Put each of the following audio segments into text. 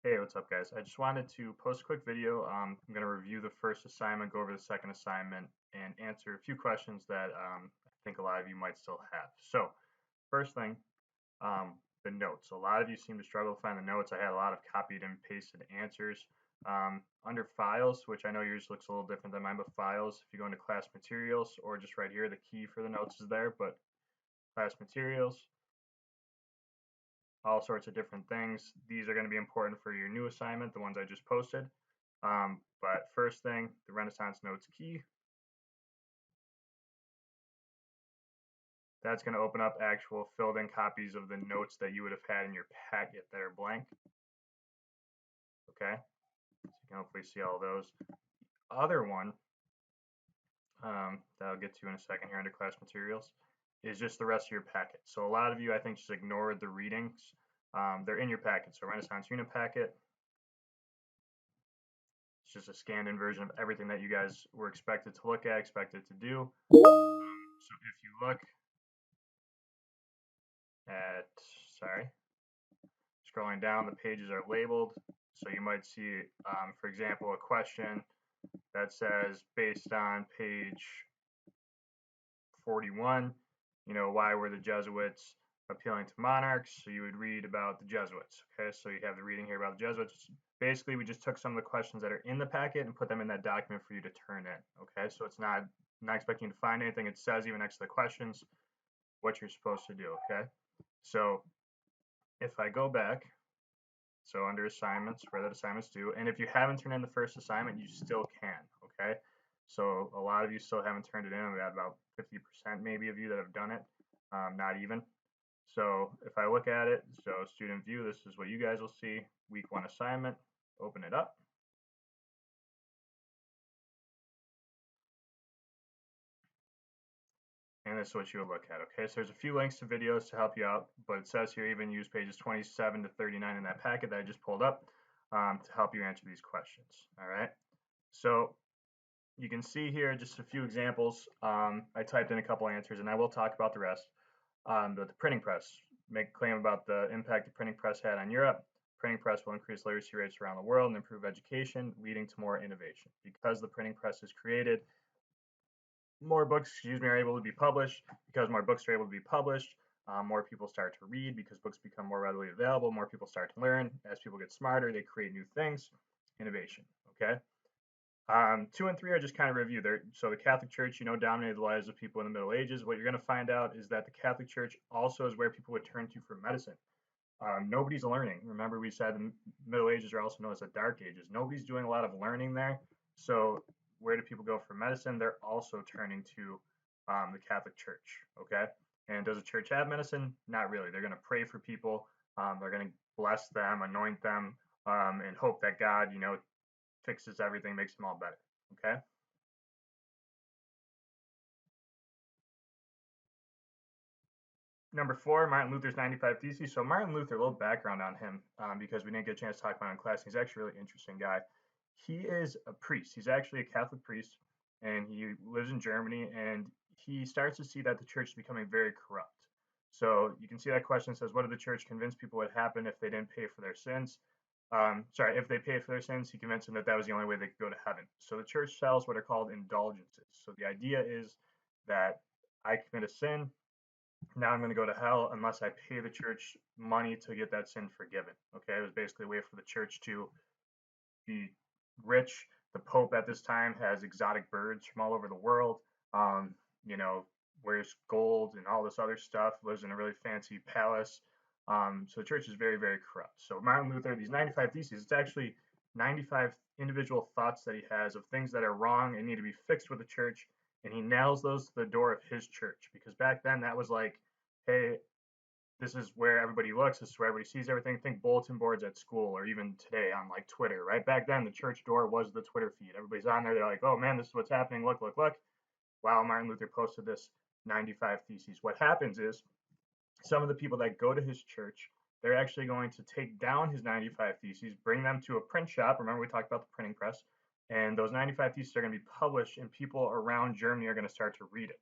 Hey, what's up, guys? I just wanted to post a quick video. I'm going to review the first assignment, go over the second assignment, and answer a few questions that I think a lot of you might still have. So, first thing, the notes. A lot of you seem to struggle to find the notes. I had a lot of copied and pasted answers. Under files, which I know yours looks a little different than mine, but files, if you go into class materials or just right here, the key for the notes is there, but class materials, all sorts of different things. These are going to be important for your new assignment, the ones I just posted. But first thing, the Renaissance Notes key. That's going to open up actual filled in copies of the notes that you would have had in your packet that are blank. Okay, so you can hopefully see all those. Other one that I'll get to in a second here under class materials is just the rest of your packet. So a lot of you, I think, just ignored the readings. They're in your packet. So Renaissance Unit packet, it's just a scanned in version of everything that you guys were expected to look at, expected to do. So if you look at, sorry, scrolling down, the pages are labeled. So you might see, for example, a question that says, based on page 41, why were the Jesuits appealing to monarchs? So you would read about the Jesuits. Okay, so you have the reading here about the Jesuits. Basically, we just took some of the questions that are in the packet and put them in that document for you to turn in. Okay, so it's not expecting you to find anything. It says even next to the questions what you're supposed to do. Okay, so if I go back, so under assignments, where that assignment's due, and if you haven't turned in the first assignment, you still can. Okay, so a lot of you still haven't turned it in. We got about 50% maybe of you that have done it, not even. So if I look at it, so student view, this is what you guys will see. Week 1 assignment, open it up. And this is what you would look at. Okay, so there's a few links to videos to help you out, but it says here even use pages 27 to 39 in that packet that I just pulled up to help you answer these questions. All right, so you can see here just a few examples. I typed in a couple answers, and I will talk about the rest. But the printing press, make a claim about the impact the printing press had on Europe. Printing press will increase literacy rates around the world and improve education, leading to more innovation. Because the printing press is created, more books, are able to be published. Because more books are able to be published, more people start to read. Because books become more readily available, more people start to learn. As people get smarter, they create new things. Innovation. Okay. 2 and 3 are just kind of review there. So the Catholic Church, dominated the lives of people in the Middle Ages. What you're going to find out is that the Catholic Church also is where people would turn to for medicine. Nobody's learning. Remember, we said the Middle Ages are also known as the Dark Ages. Nobody's doing a lot of learning there. So where do people go for medicine? They're also turning to the Catholic Church. Okay. And does the church have medicine? Not really. They're going to pray for people. They're going to bless them, anoint them, and hope that God, fixes everything, makes them all better. Okay. Number 4, Martin Luther's 95 Theses. So Martin Luther, a little background on him, because we didn't get a chance to talk about him in class. He's actually a really interesting guy. He is a priest. He's actually a Catholic priest, and he lives in Germany. And he starts to see that the church is becoming very corrupt. So you can see that question says, what did the church convince people would happen if they didn't pay for their sins? If they paid for their sins, he convinced them that that was the only way they could go to heaven. So the church sells what are called indulgences. So the idea is that I commit a sin, now I'm going to go to hell unless I pay the church money to get that sin forgiven. Okay, it was basically a way for the church to be rich. The Pope at this time has exotic birds from all over the world. Um, you know, wears gold and all this other stuff. Lives in a really fancy palace. So the church is very, very corrupt. So Martin Luther, these 95 theses, it's actually 95 individual thoughts that he has of things that are wrong and need to be fixed with the church, and he nails those to the door of his church. Because back then that was like, hey, this is where everybody looks, this is where everybody sees everything. Think bulletin boards at school, or even today on like Twitter, right? Back then, the church door was the Twitter feed. Everybody's on there. They're like, oh man, this is what's happening. Look, look, look. Wow, Martin Luther posted this 95 Theses. What happens is some of the people that go to his church, they're actually going to take down his 95 Theses, bring them to a print shop. Remember, we talked about the printing press. And those 95 Theses are going to be published, and people around Germany are going to start to read it.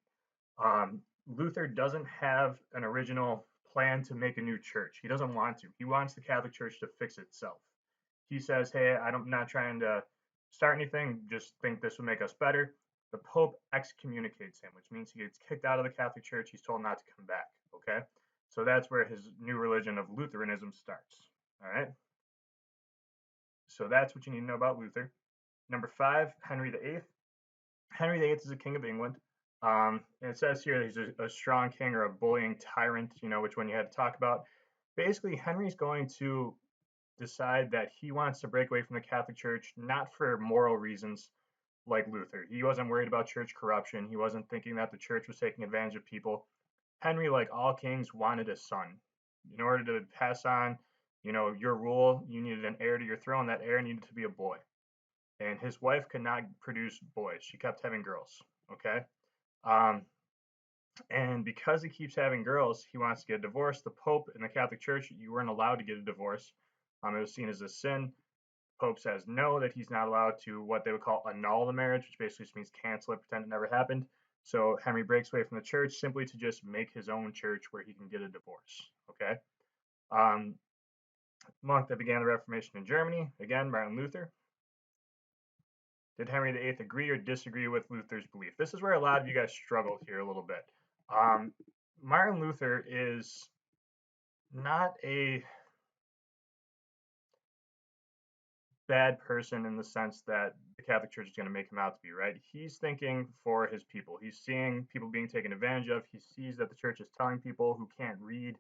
Luther doesn't have an original plan to make a new church. He doesn't want to. He wants the Catholic Church to fix itself. He says, hey, I'm not trying to start anything, just think this would make us better. The Pope excommunicates him, which means he gets kicked out of the Catholic Church. He's told not to come back. Okay, so that's where his new religion of Lutheranism starts. All right, so that's what you need to know about Luther. Number 5, Henry VIII. Henry VIII is a king of England. And it says here he's a strong king or a bullying tyrant, which one you had to talk about. Basically, Henry's going to decide that he wants to break away from the Catholic Church, not for moral reasons like Luther. He wasn't worried about church corruption. He wasn't thinking that the church was taking advantage of people. Henry, like all kings, wanted a son. In order to pass on, your rule, you needed an heir to your throne. That heir needed to be a boy. And his wife could not produce boys. She kept having girls. Okay. Um, and because he keeps having girls, he wants to get a divorce. The Pope in the Catholic Church, you weren't allowed to get a divorce. It was seen as a sin. Pope says no, that he's not allowed to what they would call annul the marriage, which basically just means cancel it, pretend it never happened. So Henry breaks away from the church simply to just make his own church where he can get a divorce. Okay. Um, Monk that began the Reformation in Germany, again, Martin Luther. Did Henry VIII agree or disagree with Luther's belief? This is where a lot of you guys struggle here a little bit. Martin Luther is not a bad person in the sense that the Catholic Church is going to make him out to be, right? He's thinking for his people. He's seeing people being taken advantage of. He sees that the church is telling people who can't read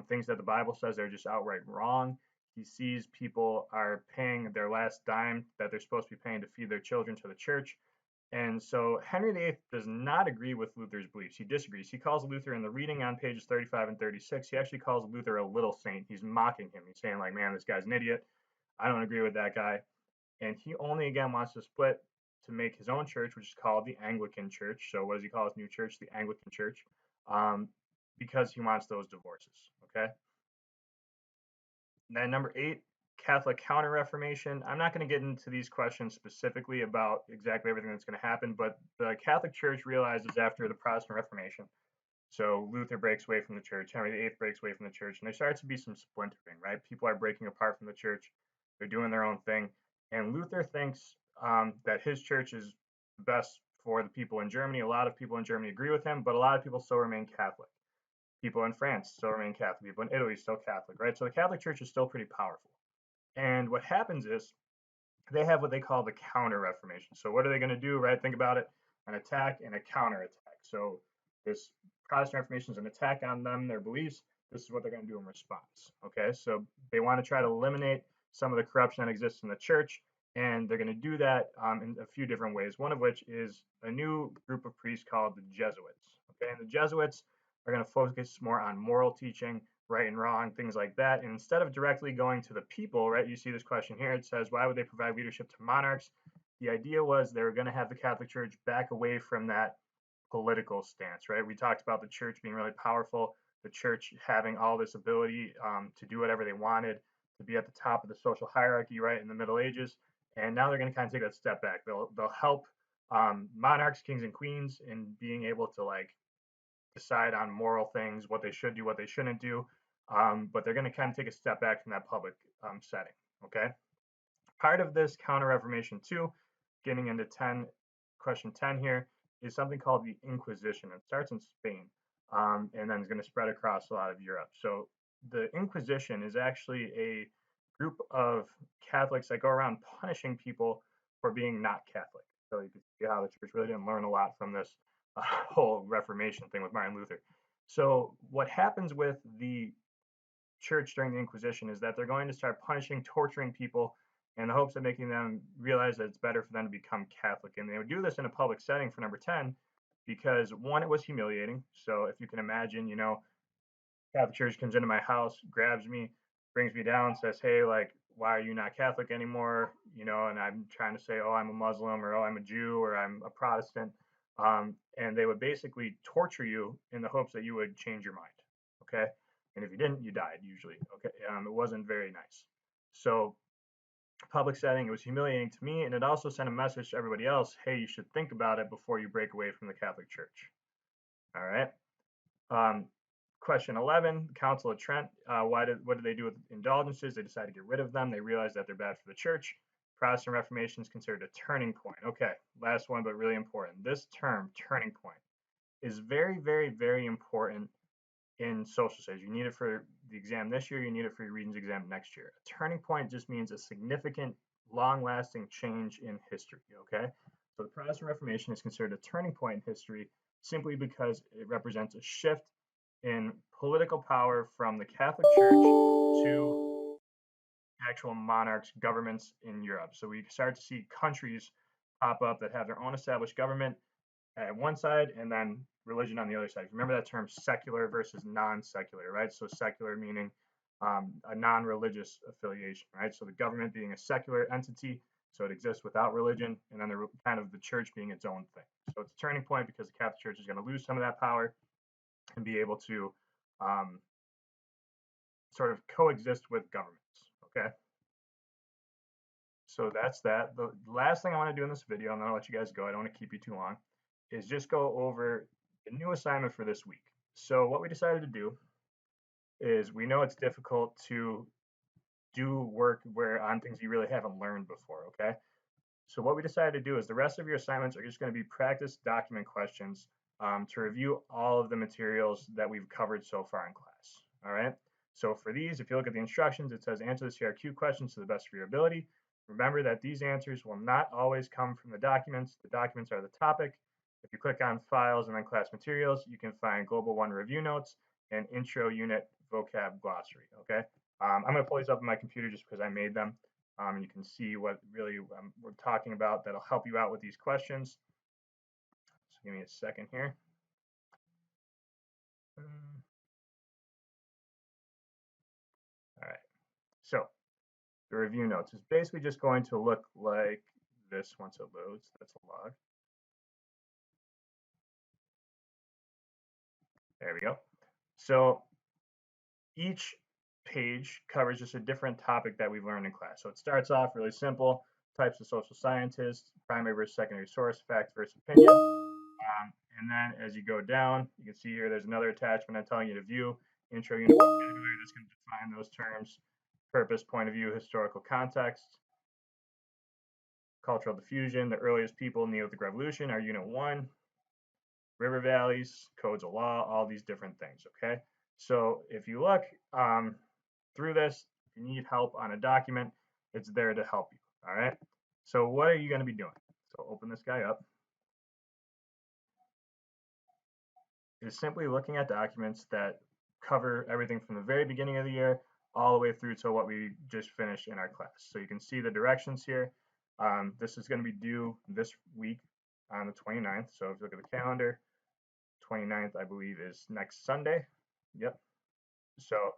things that the Bible says they're just outright wrong. He sees people are paying their last dime that they're supposed to be paying to feed their children to the church. And so Henry VIII does not agree with Luther's beliefs. He disagrees. He calls Luther in the reading on pages 35 and 36. He actually calls Luther a little saint. He's mocking him. He's saying, like, man, this guy's an idiot. I don't agree with that guy. And he only, again, wants to split to make his own church, which is called the Anglican Church. So what does he call his new church? The Anglican Church. Because he wants those divorces. Okay. And then number 8, Catholic Counter-Reformation. I'm not going to get into these questions specifically about exactly everything that's going to happen, but the Catholic Church realizes after the Protestant Reformation, so Luther breaks away from the church, Henry VIII breaks away from the church, and there starts to be some splintering, right? People are breaking apart from the church. They're doing their own thing. And Luther thinks that his church is best for the people in Germany. A lot of people in Germany agree with him, but a lot of people still remain Catholic. People in France still remain Catholic. People in Italy still Catholic, right? So the Catholic Church is still pretty powerful. And what happens is they have what they call the Counter Reformation. So what are they going to do, right? Think about it: an attack and a counterattack. So this Protestant Reformation is an attack on them, their beliefs. This is what they're going to do in response. Okay, so they want to try to eliminate some of the corruption that exists in the church, and they're going to do that in a few different ways. One of which is a new group of priests called the Jesuits. Okay, and the Jesuits are going to focus more on moral teaching, right and wrong, things like that. And instead of directly going to the people, right, you see this question here. It says, why would they provide leadership to monarchs? The idea was they were going to have the Catholic Church back away from that political stance, right? We talked about the church being really powerful, the church having all this ability to do whatever they wanted, to be at the top of the social hierarchy, right, in the Middle Ages. And now they're going to kind of take that step back. They'll help monarchs, kings, and queens in being able to like decide on moral things, what they should do, what they shouldn't do. But they're going to kind of take a step back from that public setting. Okay. Part of this Counter Reformation too, getting into question 10 here, is something called the Inquisition. It starts in Spain and then is going to spread across a lot of Europe. So the Inquisition is actually a group of Catholics that go around punishing people for being not Catholic. So you can see how the church really didn't learn a lot from this whole Reformation thing with Martin Luther. So what happens with the church during the Inquisition is that they're going to start punishing, torturing people in the hopes of making them realize that it's better for them to become Catholic. And they would do this in a public setting for number 10 because, one, it was humiliating. So if you can imagine, Catholic Church comes into my house, grabs me, brings me down, says, hey, like, why are you not Catholic anymore? And I'm trying to say, oh, I'm a Muslim, or oh, I'm a Jew, or I'm a Protestant. And they would basically torture you in the hopes that you would change your mind. Okay. And if you didn't, you died usually. Okay. It wasn't very nice. So, public setting, it was humiliating to me. And it also sent a message to everybody else: hey, you should think about it before you break away from the Catholic Church. All right. Question 11, the Council of Trent, what did they do with indulgences? They decided to get rid of them. They realized that they're bad for the church. Protestant Reformation is considered a turning point. Okay, last one, but really important. This term, turning point, is very, very, very important in social studies. You need it for the exam this year, you need it for your Regents exam next year. A turning point just means a significant, long-lasting change in history, okay? So the Protestant Reformation is considered a turning point in history simply because it represents a shift in political power from the Catholic Church to actual monarchs, governments in Europe. So we start to see countries pop up that have their own established government at one side and then religion on the other side. Remember that term secular versus non-secular, right? So secular meaning a non-religious affiliation, right? So the government being a secular entity, so it exists without religion, and then the church being its own thing. So it's a turning point because the Catholic Church is going to lose some of that power and be able to sort of coexist with governments, okay? So that's that. The last thing I want to do in this video, and then I'll let you guys go, I don't want to keep you too long, is just go over the new assignment for this week. So what we decided to do is we know it's difficult to do work on things you really haven't learned before, okay? So what we decided to do is the rest of your assignments are just going to be practice document questions to review all of the materials that we've covered so far in class, all right? So for these, if you look at the instructions, it says answer the CRQ questions to the best of your ability. Remember that these answers will not always come from the documents. The documents are the topic. If you click on files and then class materials, you can find Global One review notes and intro unit vocab glossary, okay? I'm going to pull these up on my computer just because I made them. You can see what really we're talking about that'll help you out with these questions. So give me a second here. All right. So the review notes is basically just going to look like this once it loads. That's a log. There we go. So each page covers just a different topic that we've learned in class. So it starts off really simple, types of social scientists, primary versus secondary source, fact versus opinion. And then as you go down, you can see here there's another attachment I'm telling you to view, intro unit vocabulary that's going to define those terms, purpose, point of view, historical context, cultural diffusion, the earliest people in the Neolithic Revolution are unit 1, river valleys, codes of law, all these different things, okay? So if you look through this, if you need help on a document, it's there to help you, all right? So what are you going to be doing? So open this guy up. Is simply looking at documents that cover everything from the very beginning of the year all the way through to what we just finished in our class. So you can see the directions here. This is going to be due this week on the 29th. So if you look at the calendar, 29th, I believe, is next Sunday. Yep. So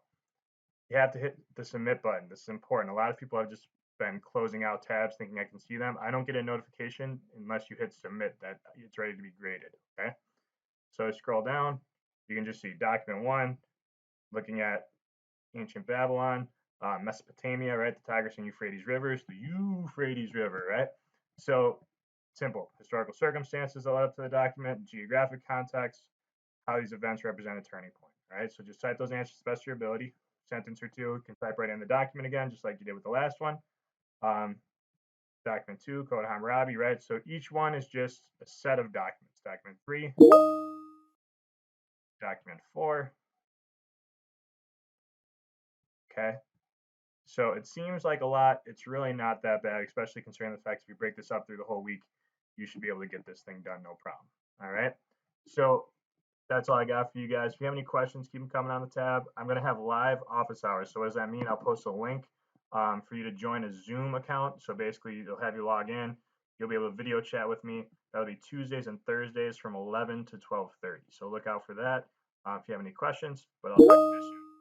you have to hit the submit button. This is important. A lot of people have just been closing out tabs thinking I can see them. I don't get a notification unless you hit submit that it's ready to be graded, okay? So scroll down, you can just see document 1, looking at ancient Babylon, Mesopotamia, right? The Tigris and Euphrates rivers, the Euphrates River, right? So simple, historical circumstances that led up to the document, geographic context, how these events represent a turning point, right? So just type those answers to the best of your ability, sentence or two, you can type right in the document again, just like you did with the last one. Document 2, Code of Hammurabi, right? So each one is just a set of documents. Document 3, document 4, okay? So it seems like a lot. It's really not that bad, especially considering the fact if you break this up through the whole week, you should be able to get this thing done, no problem. All right. So that's all I got for you guys. If you have any questions, keep them coming on the tab. I'm going to have live office hours. So what does that mean? I'll post a link for you to join a Zoom account. So basically, you'll have you log in. You'll be able to video chat with me. That'll be Tuesdays and Thursdays from 11 to 12:30. So look out for that if you have any questions. But I'll talk to you soon.